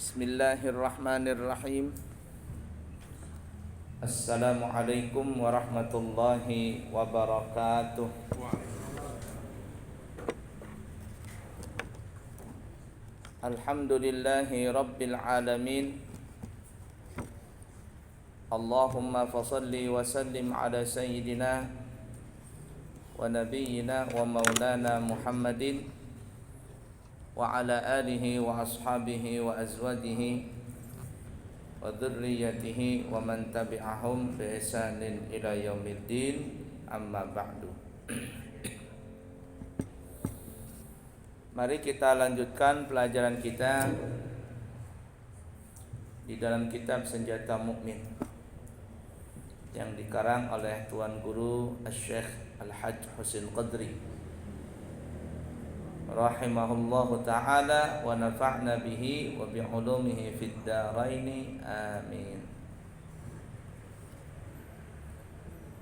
Bismillahirrahmanirrahim. Assalamualaikum warahmatullahi wabarakatuh. Alhamdulillahi rabbil alamin. Allahumma fasalli wa sallim ala sayyidina wa nabiyyina wa maulana Muhammadin wa ala alihi wa ashabihi wa azwajihi wa dzurriyyatihi wa man tabi'ahum bi ihsanin ila yaumiddin, amma ba'du. Mari kita lanjutkan pelajaran kita di dalam kitab Senjata Mukmin yang dikarang oleh Tuan Guru Asy-Syaikh Al-Hajj Husin Qadri rahimahullahu ta'ala wa nafa'na bihi wa bi'ulumihi fid dharaini, amin.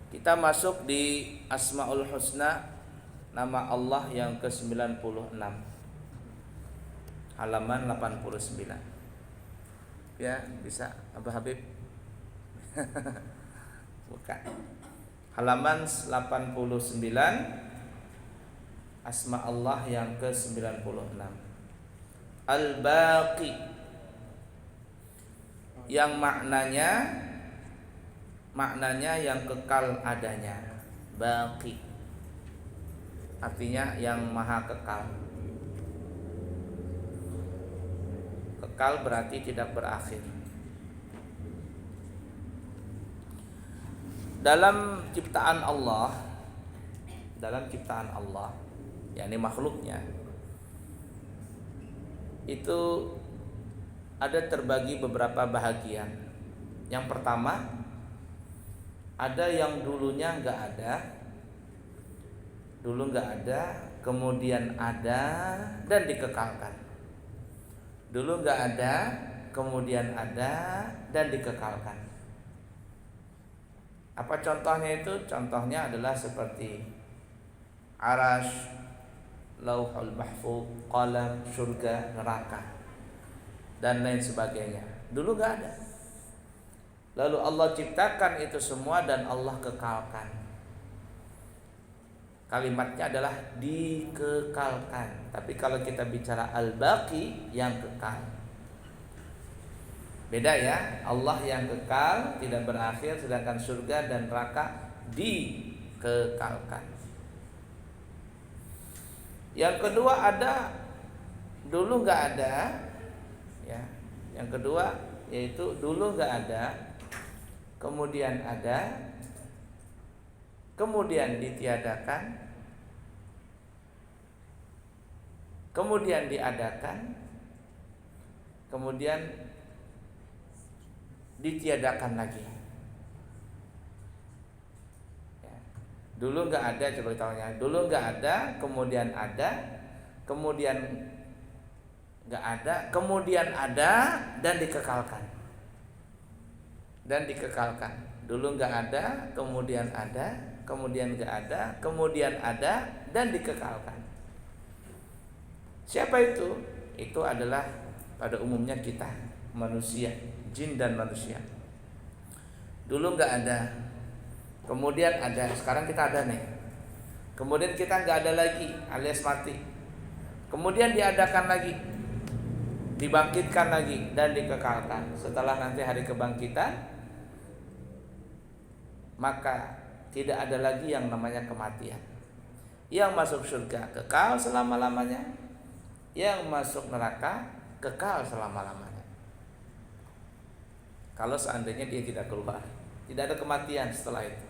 Kita masuk di Asmaul Husna, nama Allah yang ke-96, halaman 89. Ya, bisa Abah Habib? Bukan. Halaman 89, Asma Allah yang ke-96. Al-Baqi, yang maknanya yang kekal adanya. Baqi artinya yang maha kekal. Kekal berarti tidak berakhir. Dalam ciptaan Allah, yakni makhluknya, itu ada terbagi beberapa bahagian. Yang pertama, ada yang dulunya nggak ada, kemudian ada dan dikekalkan. Dulu nggak ada, kemudian ada dan dikekalkan. Apa contohnya itu? Contohnya adalah seperti Arash, Lauhul Mahfuz, qalam, surga, neraka, dan lain sebagainya. Dulu gak ada. Lalu Allah ciptakan itu semua dan Allah kekalkan. Kalimatnya adalah dikekalkan. Tapi kalau kita bicara Al-Baqi, yang kekal. Beda ya, Allah yang kekal, tidak berakhir, sedangkan surga dan neraka dikekalkan. Yang kedua, ada dulu nggak ada, ya. Yang kedua yaitu dulu nggak ada, kemudian ada, kemudian ditiadakan, kemudian diadakan, kemudian ditiadakan lagi. Dulu nggak ada, coba tahunya. Dulu nggak ada, kemudian ada, kemudian nggak ada, kemudian ada dan dikekalkan. Dulu nggak ada, kemudian ada, kemudian nggak ada, kemudian ada dan dikekalkan. Siapa itu? Itu adalah pada umumnya kita, manusia, jin dan manusia. Dulu nggak ada, kemudian ada, sekarang kita ada nih. Kemudian kita nggak ada lagi, alias mati. Kemudian diadakan lagi, dibangkitkan lagi dan dikekalkan. Setelah nanti hari kebangkitan, maka tidak ada lagi yang namanya kematian. Yang masuk surga kekal selama-lamanya, yang masuk neraka kekal selama-lamanya. Kalau seandainya dia tidak keluar, tidak ada kematian setelah itu.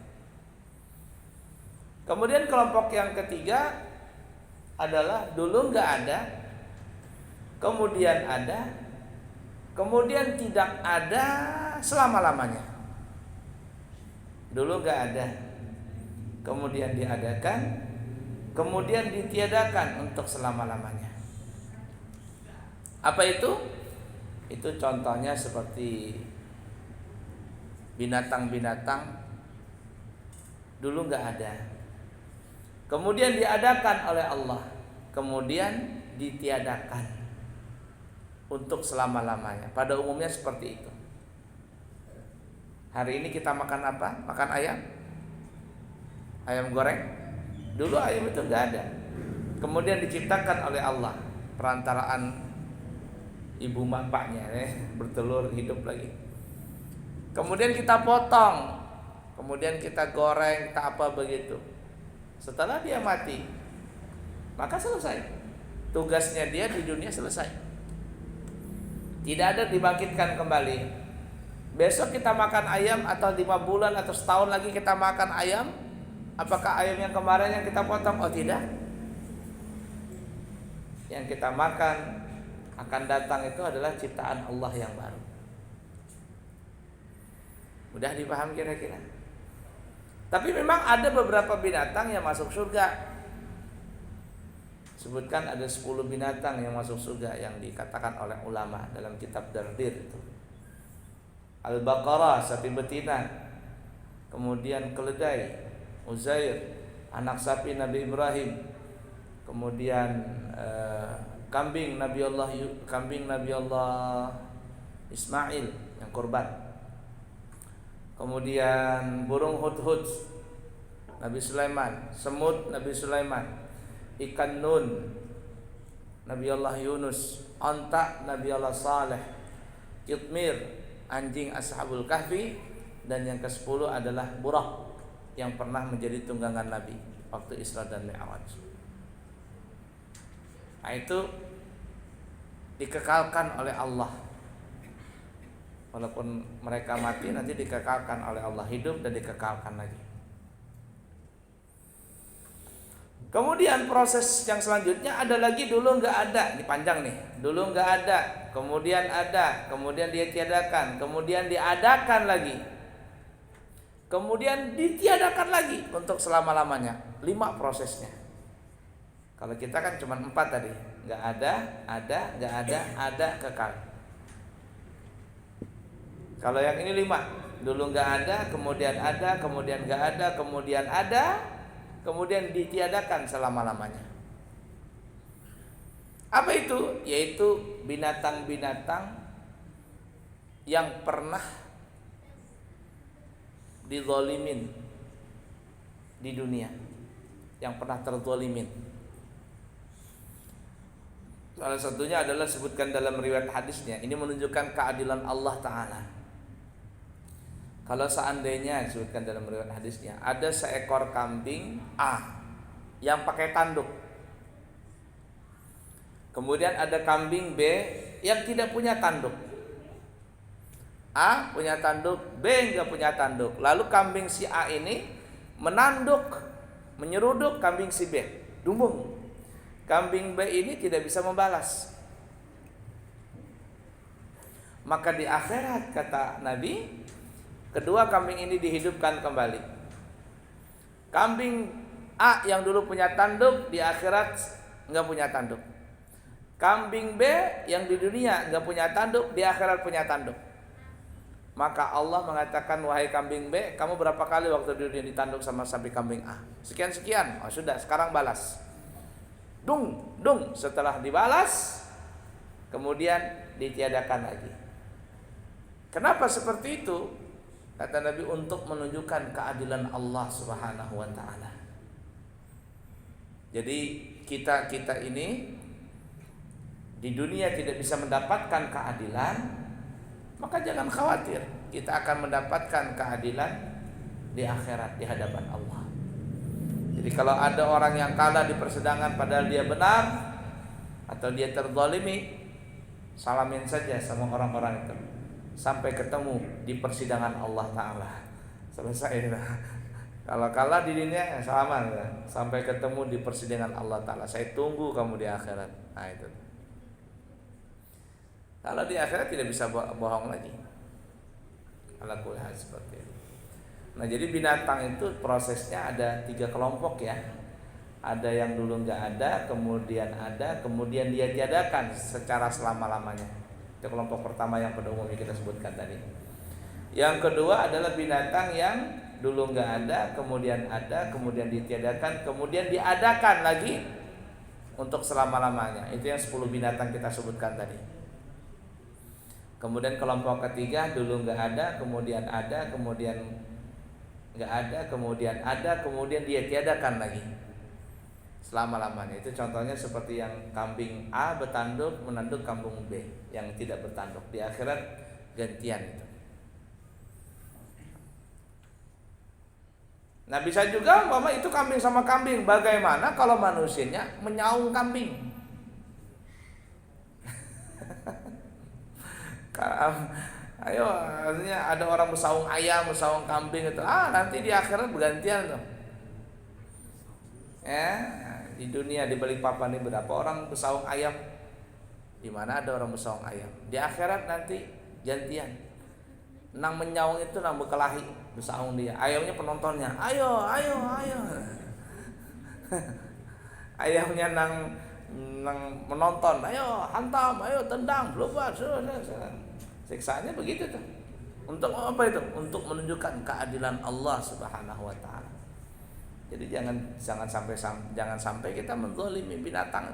Kemudian kelompok yang ketiga adalah dulu nggak ada, kemudian ada, kemudian tidak ada selama-lamanya. Dulu nggak ada, kemudian diadakan, kemudian ditiadakan untuk selama-lamanya. Apa itu? Itu contohnya seperti binatang-binatang dulu nggak ada, kemudian diadakan oleh Allah, kemudian ditiadakan. untuk selama-lamanya. Pada umumnya seperti itu. Hari ini kita makan apa? Makan ayam. Ayam goreng. Dulu ayam itu enggak ada. Kemudian diciptakan oleh Allah perantaraan ibu bapaknya bertelur hidup lagi. Kemudian kita potong, kemudian kita goreng, kita apa begitu. Setelah dia mati, maka selesai. Tugasnya dia di dunia selesai. Tidak ada dibangkitkan kembali. Besok kita makan ayam atau 5 bulan atau setahun lagi kita makan ayam, apakah ayam yang kemarin yang kita potong? Oh tidak. Yang kita makan akan datang itu adalah ciptaan Allah yang baru. Mudah dipaham kira-kira. Tapi memang ada beberapa binatang yang masuk surga. Sebutkan ada 10 binatang yang masuk surga yang dikatakan oleh ulama dalam kitab Dardir itu. Al-Baqarah, sapi betina. Kemudian keledai, Uzair, anak sapi Nabi Ibrahim. Kemudian kambing Nabi Allah Ismail yang kurban. Kemudian burung hudhud Nabi Sulaiman, semut Nabi Sulaiman, ikan nun Nabi Allah Yunus, onta Nabi Allah Saleh, kitmir anjing Ashabul Kahfi, dan yang ke-10 adalah Buraq yang pernah menjadi tunggangan Nabi waktu Isra dan Mi'raj. Nah, itu dikekalkan oleh Allah. Walaupun mereka mati, nanti dikekalkan oleh Allah, hidup dan dikekalkan lagi. Kemudian proses yang selanjutnya ada lagi, dulu nggak ada, ini panjang nih. Dulu nggak ada, kemudian ada, kemudian dia tiadakan, kemudian diadakan lagi, kemudian ditiadakan lagi untuk selama-lamanya. 5 prosesnya. Kalau kita kan cuma 4 tadi, nggak ada, nggak ada, kekal. Kalau yang ini 5, dulu nggak ada, kemudian nggak ada, kemudian ada, kemudian ditiadakan selama-lamanya. Apa itu? Yaitu binatang-binatang yang pernah dizalimin di dunia, yang pernah terzalimin. Salah satunya adalah sebutkan dalam riwayat hadisnya. Ini menunjukkan keadilan Allah Ta'ala. Kalau seandainya disebutkan dalam riwayat hadisnya, ada seekor kambing A yang pakai tanduk, kemudian ada kambing B yang tidak punya tanduk. A punya tanduk, B enggak punya tanduk. Lalu kambing si A ini menanduk, menyeruduk kambing si B. Dumbung. Kambing B ini tidak bisa membalas. Maka di akhirat, kata Nabi, kedua kambing ini dihidupkan kembali. Kambing A yang dulu punya tanduk di akhirat enggak punya tanduk. Kambing B yang di dunia enggak punya tanduk, di akhirat punya tanduk. Maka Allah mengatakan, wahai kambing B, kamu berapa kali waktu di dunia ditanduk sama sapi kambing A? Sekian-sekian. Oh sudah, sekarang balas. Dung. Setelah dibalas, kemudian ditiadakan lagi. Kenapa seperti itu? Kata Nabi, untuk menunjukkan keadilan Allah Subhanahu wa ta'ala. Jadi kita ini di dunia tidak bisa mendapatkan keadilan, maka jangan khawatir, kita akan mendapatkan keadilan di akhirat di hadapan Allah. Jadi kalau ada orang yang kalah di persidangan padahal dia benar, atau dia terzalimi, salamin saja sama orang-orang itu sampai ketemu di persidangan Allah Ta'ala. Selesai. Kalau kalah di dunia, salaman sampai ketemu di persidangan Allah Ta'ala. Saya tunggu kamu di akhirat. Nah itu. Kalau di akhirat tidak bisa bohong lagi. Ala kulli hal seperti itu. Nah jadi binatang itu prosesnya ada 3 kelompok ya. Ada yang dulu nggak ada, kemudian dia tiadakan secara selama-lamanya. Itu kelompok pertama yang pada umumnya kita sebutkan tadi. Yang kedua adalah binatang yang dulu nggak ada, kemudian ditiadakan, kemudian diadakan lagi untuk selama-lamanya. Itu yang 10 binatang kita sebutkan tadi. Kemudian kelompok ketiga dulu nggak ada, kemudian ada, kemudian nggak ada, kemudian ada, kemudian dia tiadakan lagi selama-lamanya. Itu contohnya seperti yang kambing A bertanduk menanduk kambing B yang tidak bertanduk. Di akhirat gantian itu. Nah bisa juga umpama itu kambing sama kambing. Bagaimana kalau manusianya menyaung kambing? Ayo, artinya ada orang bersaung ayam, bersaung kambing itu. Nanti di akhirat bergantian tuh. Ya, di dunia di Balikpapan ini berapa orang bersaung ayam? Di mana ada orang bersaung ayam? Di akhirat nanti gantian. Nang menyaung itu nang berkelahi, bersaung dia. Ayamnya penontonnya. Ayo, ayo, ayo. Ayamnya nang menonton. Ayo, hantam, ayo tendang, blobat. Siksaannya begitu tuh. Untuk apa itu? Untuk menunjukkan keadilan Allah Subhanahu wa taala. Jadi jangan sampai kita menzalimi binatang.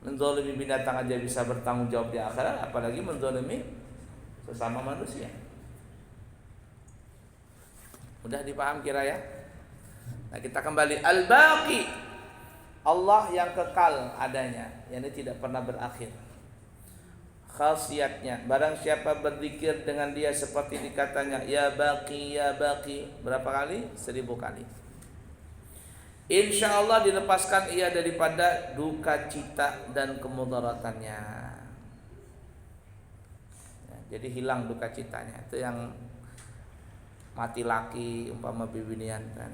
Menzalimi binatang aja bisa bertanggung jawab di akhirat, apalagi menzalimi sesama manusia. Mudah dipaham kira ya? Nah, kita kembali al-baqi. Allah yang kekal adanya, yakni tidak pernah berakhir. Khasiatnya, barang siapa berzikir dengan dia seperti dikatanya ya baqi ya baqi berapa kali? 1000 kali. Insya Allah dilepaskan ia daripada duka cita dan kemudaratannya. Ya, jadi hilang duka citanya. Itu yang mati laki umpama bibinian kan.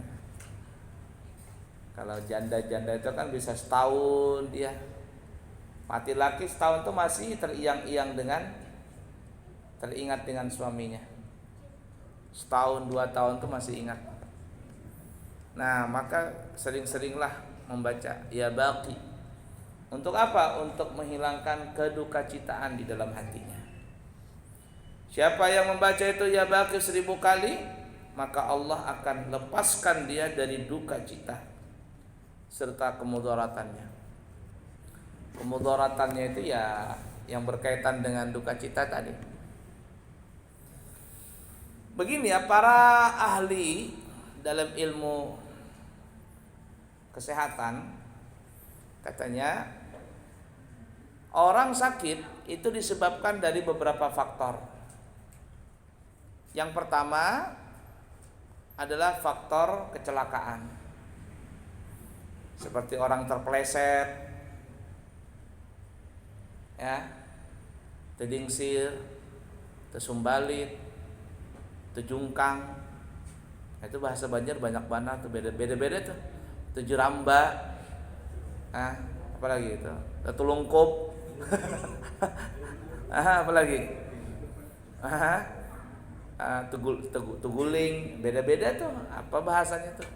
Kalau janda-janda itu kan bisa setahun dia. Mati laki setahun itu masih teringat dengan suaminya. Setahun 2 tahun itu masih ingat. Nah, maka sering-seringlah membaca ya baqi. Untuk apa? Untuk menghilangkan kedukacitaan di dalam hatinya. Siapa yang membaca itu ya baqi 1000 kali, maka Allah akan lepaskan dia dari duka cita serta kemudaratannya. Kemudaratannya itu ya yang berkaitan dengan duka cita tadi. Begini ya, para ahli dalam ilmu kesehatan katanya orang sakit itu disebabkan dari beberapa faktor. Yang pertama adalah faktor kecelakaan. Seperti orang terpleset, ya, terdingsir, tersumbalit, terjungkang. Itu bahasa Banjar banyak banget tuh, beda-beda tuh. Terjeramba, apalagi itu, tertulungkup, apalagi, teguling, beda-beda tuh, apa bahasanya tuh,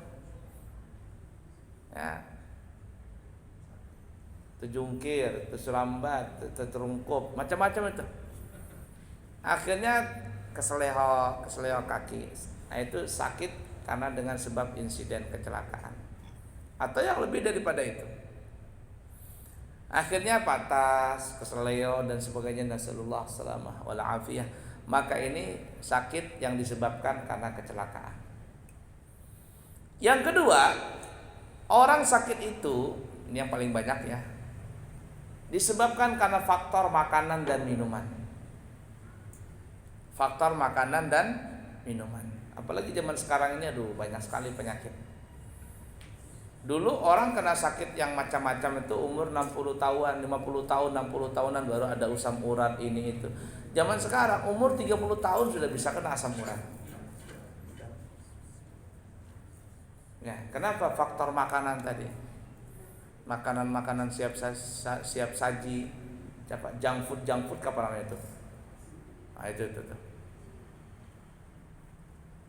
ya. Terjungkir, terserambat, terterungkup, macam-macam itu. Akhirnya keseleo kaki. Nah, itu sakit karena dengan sebab insiden kecelakaan atau yang lebih daripada itu. Akhirnya patah, keseleo dan sebagainya, nasallallahu salamah wal afiyah. Maka ini sakit yang disebabkan karena kecelakaan. Yang kedua, orang sakit itu, ini yang paling banyak ya, disebabkan karena faktor makanan dan minuman. Faktor makanan dan minuman. Apalagi zaman sekarang ini banyak sekali penyakit. Dulu orang kena sakit yang macam-macam itu umur 60 tahun, 50 tahun, 60 tahunan baru ada asam urat ini itu. Zaman sekarang umur 30 tahun sudah bisa kena asam urat. Ya, kenapa? Faktor makanan tadi. Makanan-makanan siap saji, junk food kapan namanya itu? Nah, itu.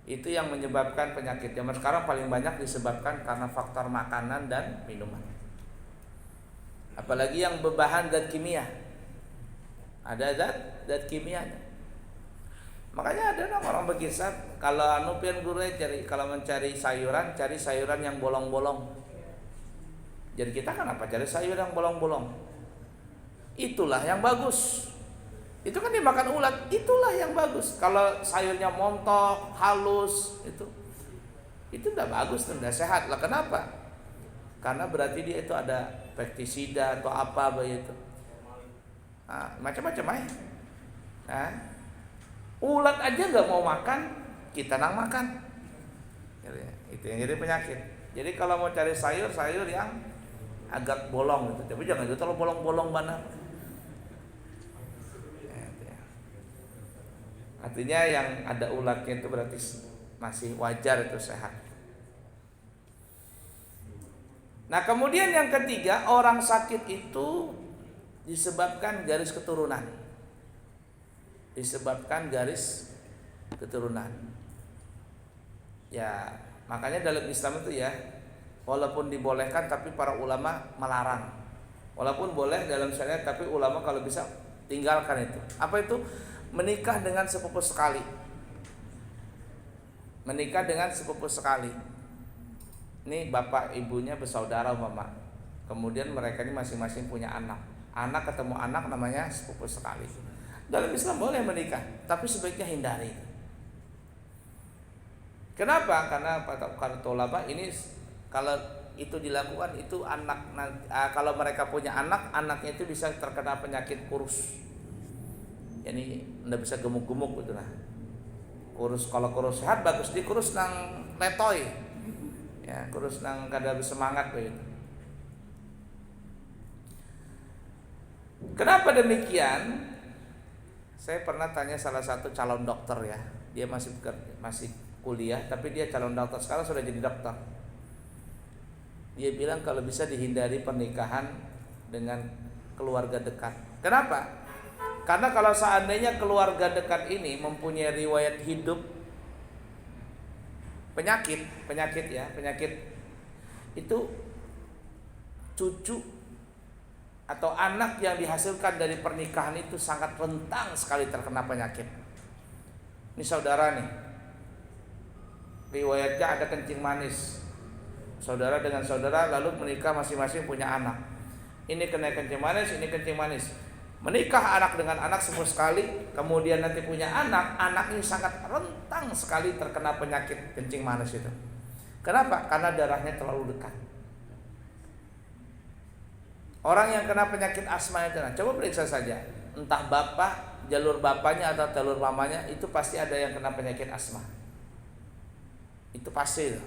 Itu yang menyebabkan penyakit. Zaman sekarang paling banyak disebabkan karena faktor makanan dan minuman. Apalagi yang berbahan zat kimia. Ada zat kimianya. Makanya ada orang berkisah kalau kalau mencari sayuran, cari sayuran yang bolong-bolong. Jadi kita kan apa? Cari sayur yang bolong-bolong. Itulah yang bagus. Itu kan dimakan ulat, itulah yang bagus. Kalau sayurnya montok, halus, itu tidak bagus, tidak sehat lah. Kenapa? Karena berarti dia itu ada pestisida atau apa begitu. Nah, macam-macam ya. Nah, ulat aja nggak mau makan, kita nang makan. Itu yang jadi penyakit. Jadi kalau mau cari sayur yang agak bolong gitu. Tapi jangan terlalu bolong-bolong banget. Artinya yang ada ulatnya itu berarti masih wajar, itu sehat. Nah, kemudian yang ketiga, orang sakit itu disebabkan garis keturunan. Ya, makanya dalam Islam itu ya, walaupun dibolehkan tapi para ulama melarang. Walaupun boleh dalam syariat tapi ulama kalau bisa tinggalkan itu. Apa itu? Menikah dengan sepupu sekali. Ini bapak ibunya bersaudara umpama. Kemudian mereka ini masing-masing punya anak. Anak ketemu anak namanya sepupu sekali. Dalam Islam boleh menikah, tapi sebaiknya hindari. Kenapa? Karena kata ulama ini kalau itu dilakukan itu kalau mereka punya anak, anaknya itu bisa terkena penyakit kurus. Jadi ndak bisa gemuk-gemuk gitu lah. Kalau kurus sehat bagus, di kurus nang letoy. Ya, kurus nang kada bersemangat begitu. Kenapa demikian? Saya pernah tanya salah satu calon dokter ya. Dia masih kuliah tapi dia calon dokter, sekarang sudah jadi dokter. Dia bilang kalau bisa dihindari pernikahan dengan keluarga dekat. Kenapa? Karena kalau seandainya keluarga dekat ini mempunyai riwayat hidup penyakit itu, cucu atau anak yang dihasilkan dari pernikahan itu sangat rentan sekali terkena penyakit. Ini saudara nih, riwayatnya ada kencing manis. Saudara dengan saudara lalu menikah, masing-masing punya anak. Ini kena kencing manis, ini kencing manis. Menikah anak dengan anak semua sekali, kemudian nanti punya anak ini sangat rentan sekali terkena penyakit kencing manis itu. Kenapa? Karena darahnya terlalu dekat. Orang yang kena penyakit asma itu, coba periksa saja, entah bapak, jalur bapaknya atau jalur mamanya, itu pasti ada yang kena penyakit asma. Itu pasti.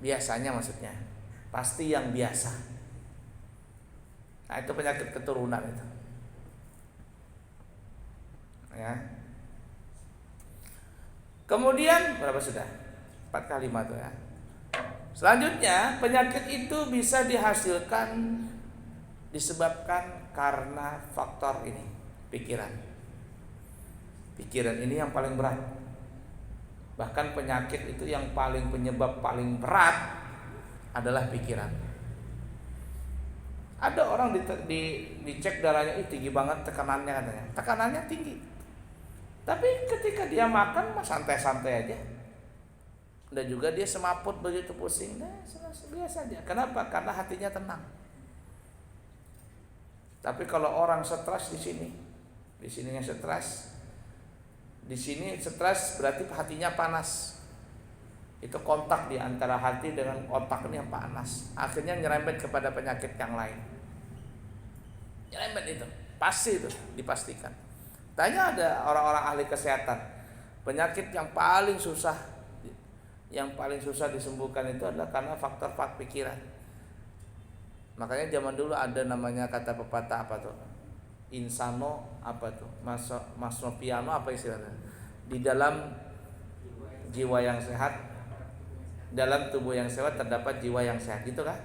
Biasanya maksudnya, pasti yang biasa. Nah, itu penyakit keturunan itu. Ya. Kemudian berapa sudah? 4 kalimat tuh ya. Selanjutnya, penyakit itu bisa dihasilkan disebabkan karena faktor ini, pikiran. Pikiran ini yang paling berat. Bahkan penyakit itu yang penyebab paling berat adalah pikiran. Ada orang dicek darahnya, tinggi banget tekanannya katanya. Tekanannya tinggi. Tapi ketika dia makan santai-santai aja. Dan juga dia semaput begitu pusing, biasa aja. Kenapa? Karena hatinya tenang. Tapi kalau orang stres di sininya stres. Di sini stres berarti hatinya panas. Itu kontak di antara hati dengan otak ini yang panas. Akhirnya nyerempet kepada penyakit yang lain. Nyerempet itu, pasti itu dipastikan. Tanya ada orang-orang ahli kesehatan, penyakit yang paling susah disembuhkan itu adalah karena faktor pikiran. Makanya zaman dulu ada namanya kata pepatah apa tuh? Insano apa tuh? Masnopiano apa istilahnya? Di dalam jiwa yang sehat, dalam tubuh yang sehat terdapat jiwa yang sehat, gitu kan?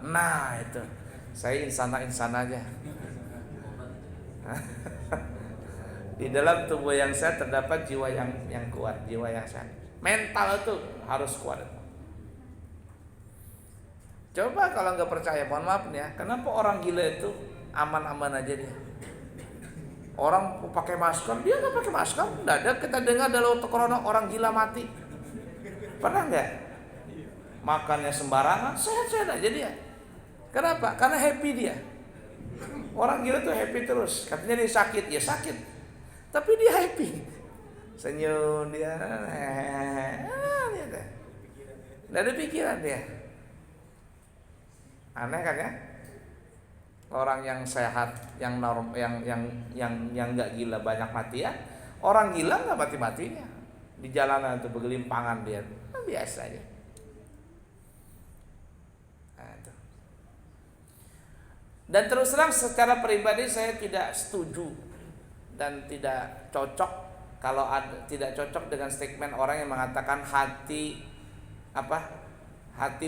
Nah itu, saya insana aja. Di dalam tubuh yang sehat terdapat jiwa yang kuat, jiwa yang sehat. Mental itu harus kuat. Coba kalau nggak percaya, mohon maaf nih ya, kenapa orang gila itu aman-aman aja dia? Orang pakai masker, dia nggak pakai masker. Nggak ada kita dengar dalam corona orang gila mati. Pernah nggak? Makannya sembarangan, sehat-sehat aja dia. Kenapa? Karena happy dia. Orang gila tuh happy terus. Katanya dia sakit, ya sakit. Tapi dia happy. Senyum dia. Nggak ada pikiran dia. Aneh kan ya? Orang yang sehat, yang norm, yang nggak gila banyak mati ya. Orang gila nggak mati-matinya. Di jalanan tuh bergelimpangan dia. Biasa aja. Dan terus terang secara pribadi saya tidak setuju dan tidak cocok kalau tidak cocok dengan statement orang yang mengatakan hati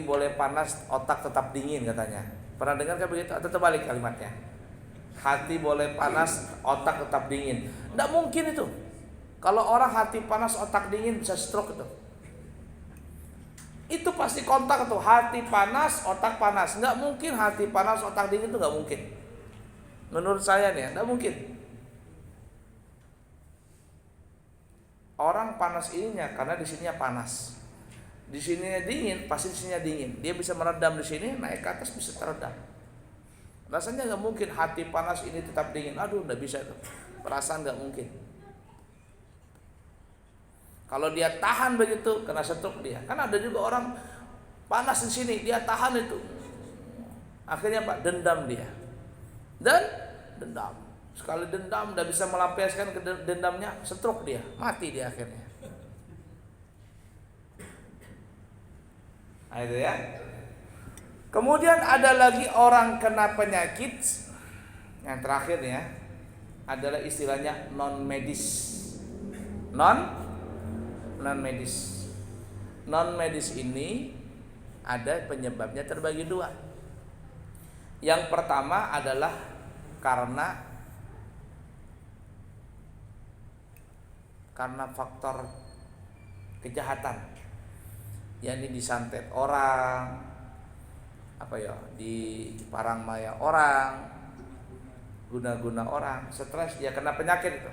boleh panas, otak tetap dingin katanya. Pernah dengar kan begitu? Atau terbalik kalimatnya? Hati boleh panas, otak tetap dingin. Tidak mungkin itu. Kalau orang hati panas, otak dingin bisa stroke itu. Itu pasti kontak tuh, hati panas, otak panas. Nggak mungkin hati panas, otak dingin itu nggak mungkin. Menurut saya nih, nggak mungkin. Orang panas ininya karena di sininya panas, di sininya dingin, pasti di sininya dingin. Dia bisa meredam di sini, naik ke atas bisa teredam. Rasanya nggak mungkin hati panas ini tetap dingin. Aduh, nggak bisa tuh. Perasaan nggak mungkin. Kalau dia tahan begitu, kena stroke dia. Kan ada juga orang panas di sini, dia tahan itu. Akhirnya dendam dia. Dan dendam. Sekali dendam, udah bisa melampiaskan dendamnya, stroke dia, mati dia akhirnya. Nah, itu ya. Kemudian ada lagi orang kena penyakit yang terakhir ya, adalah istilahnya non medis. Non medis ini ada penyebabnya terbagi dua. Yang pertama adalah karena faktor kejahatan, yakni disantet orang, di parang maya orang, guna-guna orang, stres, dia kena penyakit itu.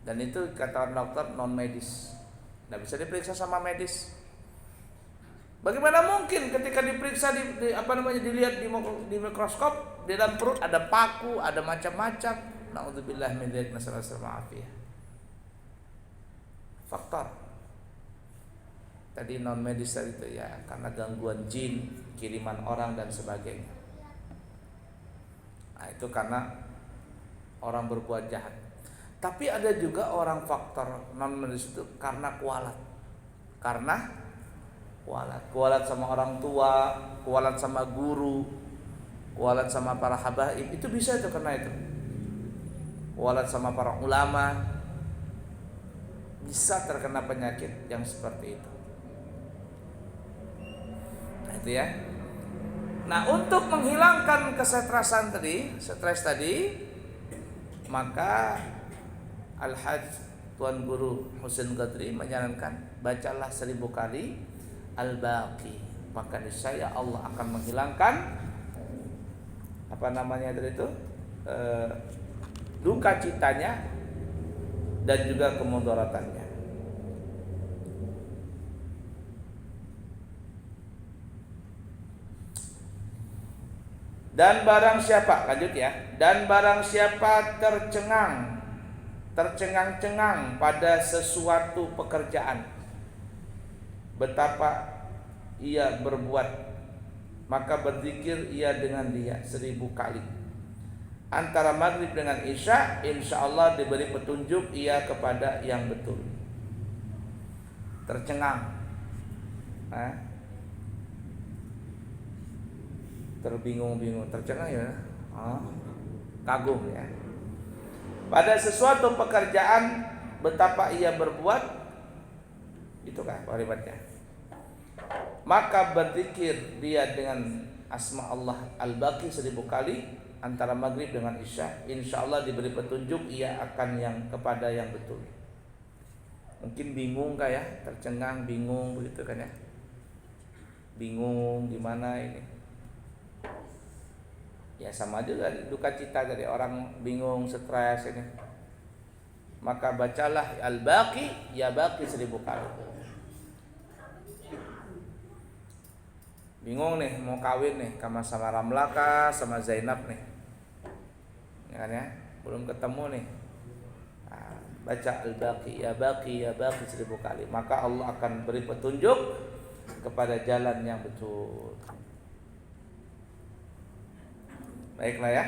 Dan itu kata dokter non medis, nggak bisa diperiksa sama medis. Bagaimana mungkin ketika diperiksa dilihat di mikroskop, di dalam perut ada paku, ada macam-macam. Naudzubillah min dzalik, nasallallahu alaihi. Faktor tadi non medis tadi itu ya karena gangguan jin, kiriman orang dan sebagainya. Nah, itu karena orang berbuat jahat. Tapi ada juga orang faktor non medis itu karena kualat. Kualat sama orang tua, kualat sama guru, kualat sama para habaib, itu bisa itu karena itu. Kualat sama para ulama, bisa terkena penyakit yang seperti itu. Nah, itu ya. Nah, untuk menghilangkan stres tadi, maka Al-Hajj Tuan Guru Husain Qadri menyarankan bacalah 1000 kali Al-Baqi, maka niscaya Allah akan menghilangkan duka citanya dan juga kemudaratannya. Dan barang siapa, lanjut ya, dan barang siapa tercengang-cengang pada sesuatu pekerjaan, betapa ia berbuat, maka berzikir ia dengan dia 1000 kali. Antara maghrib dengan isya, insya Allah diberi petunjuk ia kepada yang betul. Tercengang, terbingung-bingung, tercengang ya, kagum ya. Pada sesuatu pekerjaan, betapa ia berbuat, itu kan kalimatnya. Maka berzikir dia dengan asma Allah Al-Baqi 1000 kali antara maghrib dengan isya, insya Allah diberi petunjuk ia akan kepada yang betul. Mungkin bingung ya, tercengang, bingung begitu kan ya, bingung gimana ini. Ya sama juga duka cita dari orang bingung, stres ini. Maka bacalah Al-Baqi, ya Baqi 1000 kali. bingung nih mau kawin nih sama Ramlaka sama Zainab nih, ya kan ya, belum ketemu nih. Nah, baca Al-Baqi ya Baqi ya Baqi 1000 kali, maka Allah akan beri petunjuk kepada jalan yang betul. Baiklah ya.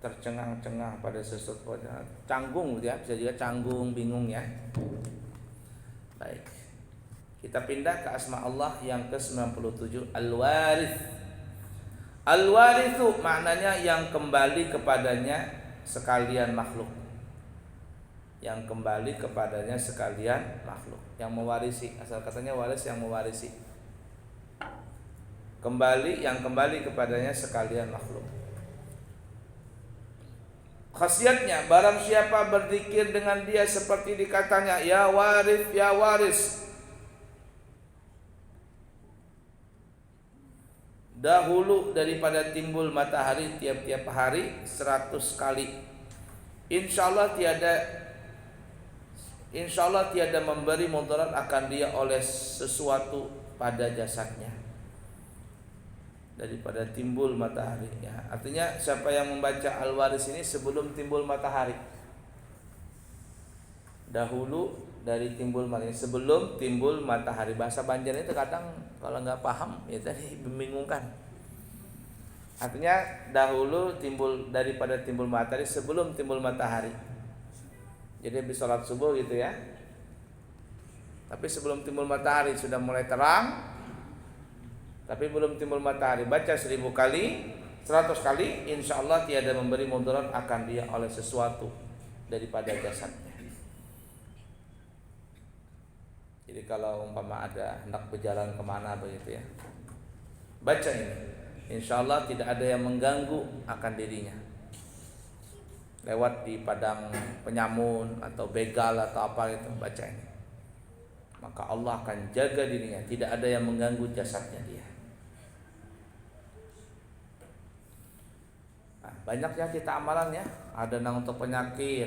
Tercengang-cengang pada sesuatu, canggung ya, bisa juga canggung, bingung ya. Baik. Kita pindah ke asma Allah yang ke-97, Al-Warith. Al-Warith itu maknanya yang kembali kepadanya sekalian makhluk. Yang kembali kepadanya sekalian makhluk, yang mewarisi, asal katanya waris yang mewarisi. Yang kembali kepadanya sekalian makhluk. Khasiatnya, barang siapa berzikir dengan dia seperti dikatanya ya waris ya waris, dahulu daripada timbul matahari tiap-tiap hari 100 kali, insya Allah tiada memberi mudarat akan dia oleh sesuatu pada jasadnya daripada timbul matahari ya. Artinya siapa yang membaca Al-Waris ini sebelum timbul matahari, dahulu dari timbul matahari, sebelum timbul matahari. Bahasa Banjar itu kadang kalau nggak paham ya tadi membingungkan. Artinya dahulu timbul daripada timbul matahari, sebelum timbul matahari. Jadi habis sholat subuh gitu ya, tapi sebelum timbul matahari sudah mulai terang, tapi belum timbul matahari, baca 1000 kali, 100 kali, insya Allah tiada memberi mudarat akan dia oleh sesuatu daripada jasadnya. Jadi kalau umpama ada hendak berjalan kemana begitu ya, baca ini, insya Allah tidak ada yang mengganggu akan dirinya. Lewat di padang penyamun atau begal atau apa itu, baca ini, maka Allah akan jaga dirinya, tidak ada yang mengganggu jasadnya dia. Banyak ya kita amalan ya, ada yang untuk penyakit,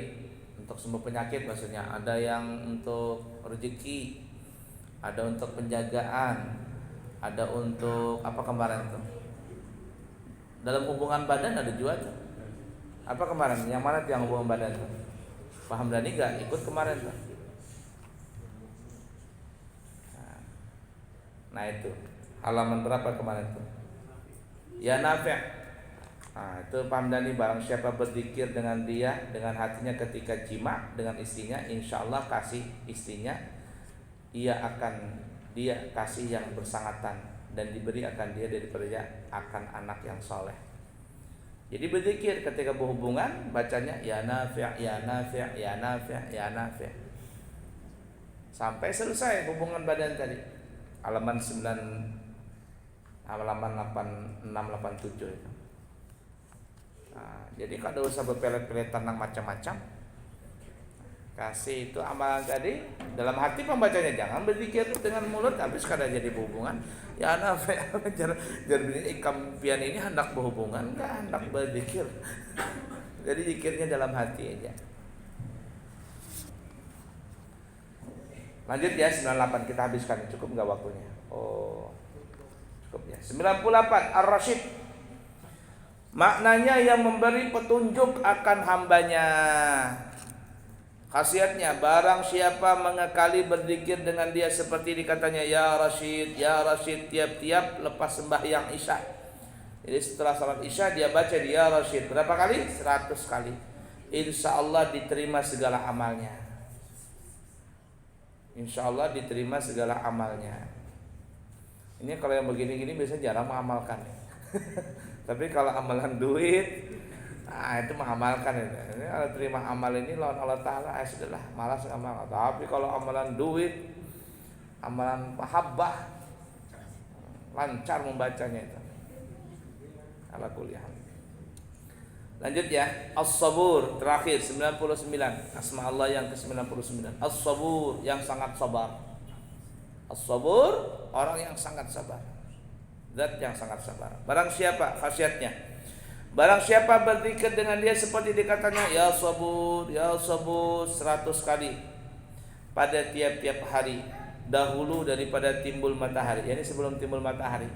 untuk sembuh penyakit maksudnya, ada yang untuk rezeki, ada untuk penjagaan, ada untuk apa kemarin tuh, dalam hubungan badan ada juga tuh. Apa kemarin, yang mana tuh yang hubungan badan tuh? Pak Hamdani gak ikut kemarin tuh. Nah itu halaman berapa kemarin tuh? Ya Nafi'. Nah, itu Pamdani, barang siapa berzikir dengan dia, dengan hatinya ketika jima dengan istrinya, insya Allah kasih istrinya, dia kasih yang bersangatan, dan diberi akan dia daripada dia akan anak yang soleh. Jadi berzikir ketika berhubungan, bacanya ya Nafi', ya Nafi', ya Nafi', ya Nafi', sampai selesai hubungan badan tadi. Halaman 86, 87 itu. Nah, jadi kalau usah berpelet-pelet tentang macam-macam, kasih itu amalan tadi dalam hati pembacanya, jangan berzikir dengan mulut habis kada jadi berhubungan. Ya Nafi', jadi ikampian ini hendak berhubungan, enggak hendak berzikir. Jadi zikirnya dalam hati aja. Lanjut ya, 98 kita habiskan, cukup enggak waktunya? Oh, cukup ya. 98 Ar-Rasyid, maknanya yang memberi petunjuk akan hambanya. Khasiatnya, barang siapa mengekali berzikir dengan dia seperti dikatanya ya Rasyid, ya Rasyid, tiap-tiap lepas sembahyang Isya. Jadi setelah salat Isya dia baca ya Rasyid berapa kali? 100 kali. Insya Allah diterima segala amalnya. Insya Allah diterima segala amalnya. Ini kalau yang begini-gini biasanya jarang mengamalkan. Tapi kalau amalan duit, nah itu mengamalkan ini. Kalau terima amal ini lawan Allah Ta'ala, sudahlah, malas amal. Tapi kalau amalan duit, amalan mahabbah, lancar membacanya itu. Ala kuliah. Lanjut ya, As-Sabur terakhir 99, asma Allah yang ke-99. As-Sabur, yang sangat sabar. As-Sabur, orang yang sangat sabar. Zat yang sangat sabar. Barang siapa, khasiatnya, barang siapa berzikir dengan dia seperti dikatanya ya Sabur 100 kali, pada tiap-tiap hari dahulu daripada timbul matahari. Yani sebelum timbul matahari.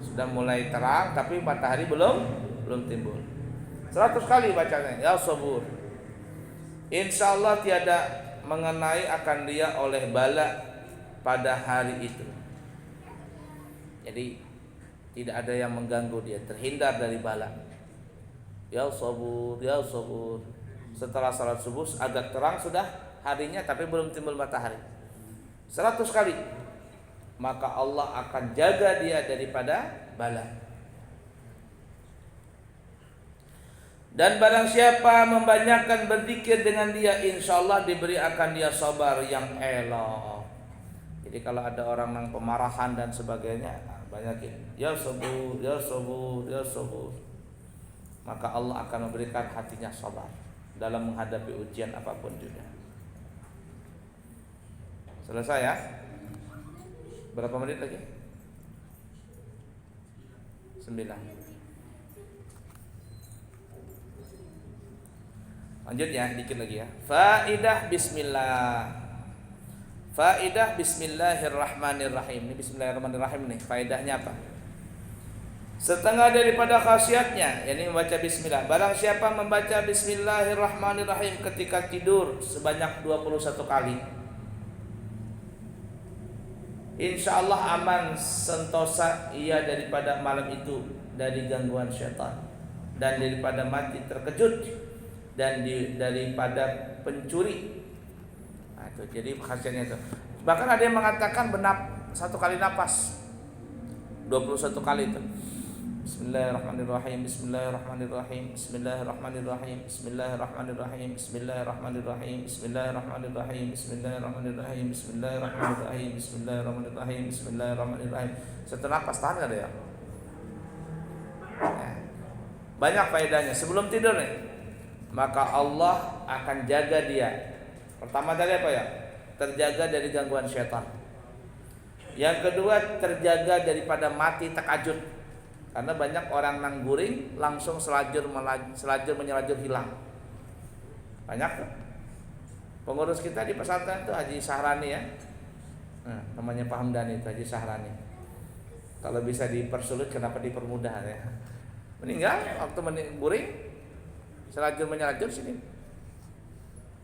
Sudah mulai terang tapi matahari belum timbul. 100 kali bacanya, ya sabur. Insyaallah tiada mengenai akan dia oleh bala pada hari itu. Jadi tidak ada yang mengganggu dia, terhindar dari bala. Ya sabur, ya sabur. Setelah salat subuh agak terang sudah harinya tapi belum timbul matahari. 100 kali. Maka Allah akan jaga dia daripada bala. Dan barang siapa membanyakkan berzikir dengan dia, insyaallah diberi akan dia sabar yang elok. Jadi kalau ada orang yang pemarahan dan sebagainya, banyakin ya sabur, ya sabur, ya sabur. Maka Allah akan memberikan hatinya sabar dalam menghadapi ujian apapun juga. Selesai ya? Berapa menit lagi? 9. Lanjut ya, dikit lagi ya. Faidah bismillah. Faidah bismillahirrahmanirrahim. Ini bismillahirrahmanirrahim nih. Faedahnya apa? Setengah daripada khasiatnya, yakni membaca bismillah. Barang siapa membaca bismillahirrahmanirrahim ketika tidur sebanyak 21 kali, insyaallah aman sentosa ia daripada malam itu dari gangguan syaitan dan daripada mati terkejut dan daripada pencuri. Nah, itu jadi khasiatnya itu. Bahkan ada yang mengatakan satu kali napas 21 kali itu. Bismillahirrahmanirrahim. Bismillahirrahmanirrahim. Bismillahirrahmanirrahim. Bismillahirrahmanirrahim. Bismillahirrahmanirrahim. Bismillahirrahmanirrahim. Bismillahirrahmanirrahim. Bismillahirrahmanirrahim. Bismillahirrahmanirrahim. Bismillahirrahmanirrahim. Satu napas tahan enggak ya? Banyak faedahnya sebelum tidur nih. Maka Allah akan jaga dia. Pertama tadi apa ya? Terjaga dari gangguan syaitan. Yang kedua terjaga daripada mati takajud. Karena banyak orang nangguring langsung selajur menyelajur hilang. Banyak tuh. Pengurus kita di pesantren itu Haji Sahrani ya. Namanya Pak Hamdani itu Haji Sahrani. Kalau bisa dipersulit kenapa dipermudah ya? Meninggal waktu guring selajur menyelajur sini.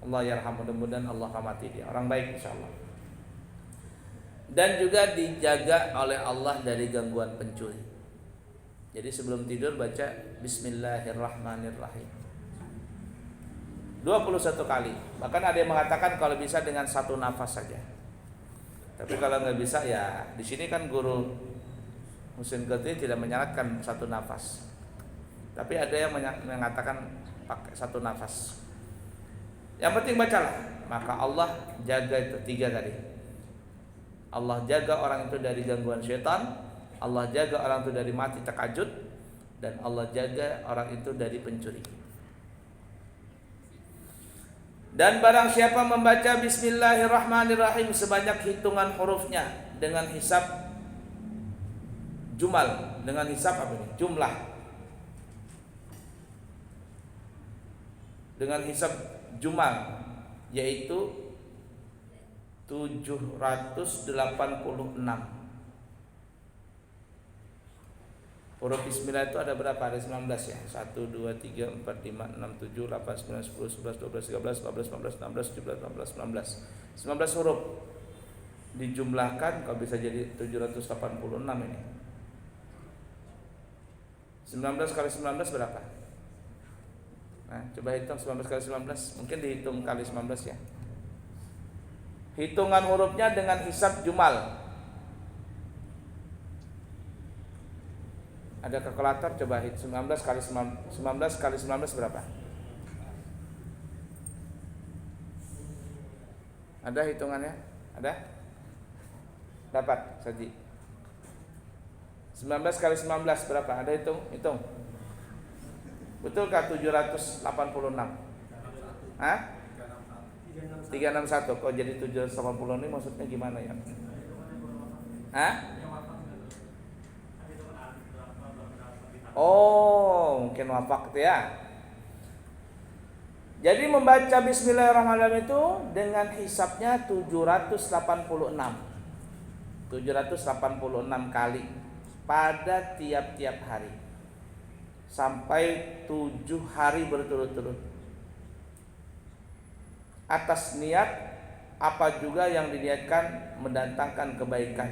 Allah yarham, mudah-mudahan Allah rahmati dia. Orang baik insyaallah. Dan juga dijaga oleh Allah dari gangguan pencuri. Jadi sebelum tidur baca bismillahirrahmanirrahim 21 kali. Bahkan ada yang mengatakan kalau bisa dengan satu nafas saja. Tapi kalau nggak bisa ya di sini kan guru Musin Qadri tidak menyarankan satu nafas. Tapi ada yang mengatakan pakai satu nafas. Yang penting bacalah. Maka Allah jaga itu 3 tadi. Allah jaga orang itu dari gangguan syaitan, Allah jaga orang itu dari mati takajud, dan Allah jaga orang itu dari pencuri. Dan barang siapa membaca bismillahirrahmanirrahim sebanyak hitungan hurufnya dengan hisab jumal, dengan hisab apa ini? Jumlah. Dengan hisab jumal yaitu 786. Huruf bismillah itu ada berapa? Ada 19 ya. 1 2 3 4 5 6 7 8 9 10 11 12 13 14 15 16 17 18 19. 19 huruf dijumlahkan kalau bisa jadi 786 ini. 19 kali 19 berapa? Nah, coba hitung 19 kali 19. Mungkin dihitung kali 19 ya. Hitungan hurufnya dengan hisab jumal. Ada kalkulator, coba hit 19 kali 19 kali 19 berapa? Ada hitungannya? Ada? Dapat, Saji. 19 kali 19 berapa? Ada hitung? Hitung. Betulkah 786? Hah? 361. Kok jadi 780 ini maksudnya gimana ya? Hah? Oh, mungkin wafak itu ya. Jadi membaca bismillahirrahmanirrahim itu dengan hisabnya 786 kali pada tiap-tiap hari sampai 7 hari berturut-turut, atas niat apa juga yang diniatkan mendatangkan kebaikan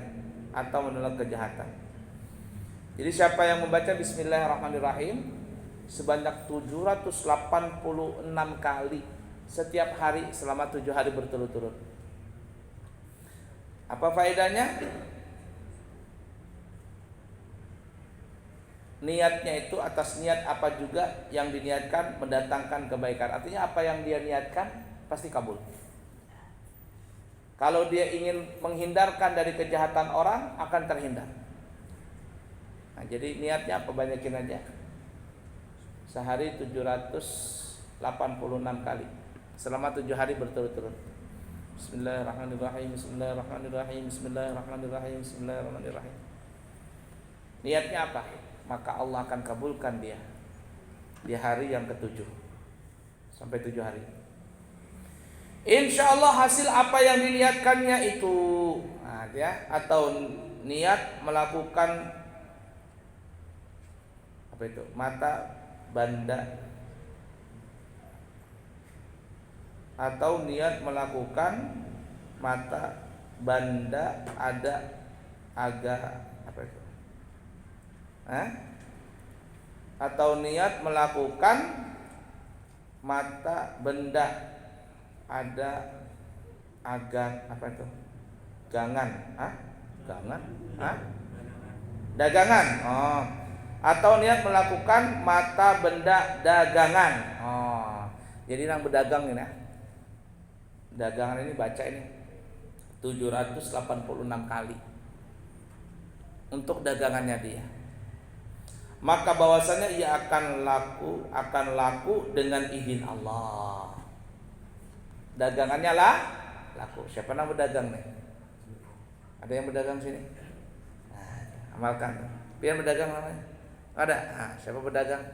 atau menolak kejahatan. Jadi siapa yang membaca bismillahirrahmanirrahim sebanyak 786 kali setiap hari selama 7 hari berturut-turut, apa faedahnya? Niatnya itu atas niat apa juga yang diniatkan mendatangkan kebaikan. Artinya apa yang dia niatkan pasti kabul. Kalau dia ingin menghindarkan dari kejahatan orang, akan terhindar. Nah, jadi niatnya apa, banyakin aja. Sehari 786 kali selama 7 hari berturut-turut. Bismillahirrahmanirrahim, bismillahirrahmanirrahim, bismillahirrahmanirrahim, bismillahirrahmanirrahim. Niatnya apa? Maka Allah akan kabulkan dia di hari yang ke-7 sampai 7 hari. Insya Allah hasil apa yang diniatkannya itu, nah, ya, atau niat melakukan apa itu, mata banda, atau niat melakukan mata banda ada agak apa itu, atau niat melakukan mata benda ada agak apa itu, gangan, gangan, dagangan, atau niat melakukan mata benda dagangan. Jadi yang berdagang ini, dagangan ini baca ini 786 kali untuk dagangannya dia. Maka bahwasanya ia akan laku dengan izin Allah. Dagangannya laku. Siapa yang berdagang nih? Ada yang berdagang sini? Nah, amalkan. Biar berdagang namanya. Ada. Nah, siapa berdagang?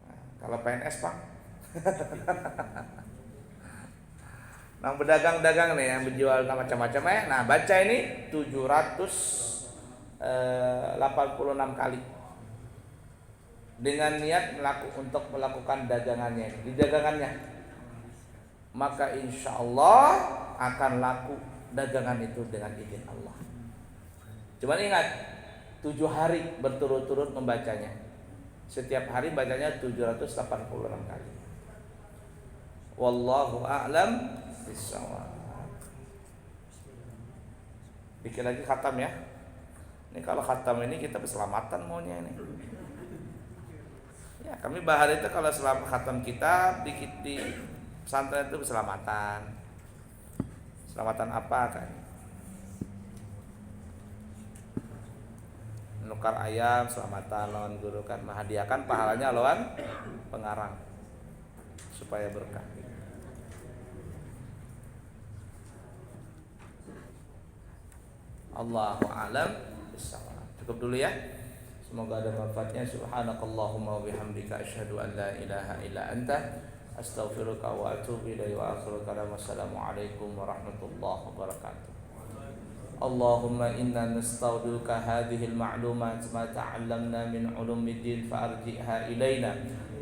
Nah, kalau PNS Pak. Nah, berdagang-dagang nih yang menjual macam-macam ya. Nah, baca ini 786 kali dengan niat untuk melakukan dagangannya, di dagangannya, maka insya Allah akan laku dagangan itu dengan izin Allah. Cuman ingat 7 hari berturut-turut membacanya, setiap hari bacanya 786 kali. Wallahu a'lam bishawab. Bikin lagi khatam ya. Ini kalau khatam ini kita berselamatan maunya ini. Ya, kami bahas itu kalau selama khatam kita di pesantren itu berselamatan. Selamatan apa kan? Nukar ayam selamatan lawan guru kan, menghadiahkan pahalanya lawan pengarang supaya berkah. Allahu a'lam. Cukup dulu ya. Semoga ada manfaatnya. Subhanakallahumma wa bihamdika asyhadu an la ilaha illa anta astaghfiruka wa atubu ilaika wa akhiru kalam. Wassalamualaikum warahmatullahi wabarakatuh. Allahumma inna nastauduka hadhihi al-ma'lumat ma ta'allamna min ulumiddin fa'arji'ha ilayna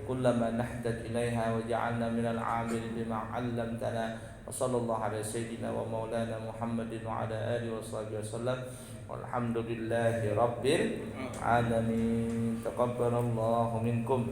kullama nahdaj ilayha waj'alna min al-'amilin bima 'allamtana. Wa sallallahu ala sayyidina wa maulana Muhammadin wa ala alihi wa sahbihi wasallam. Walhamdulillahi rabbil alamin. Taqabbalallahu minkum.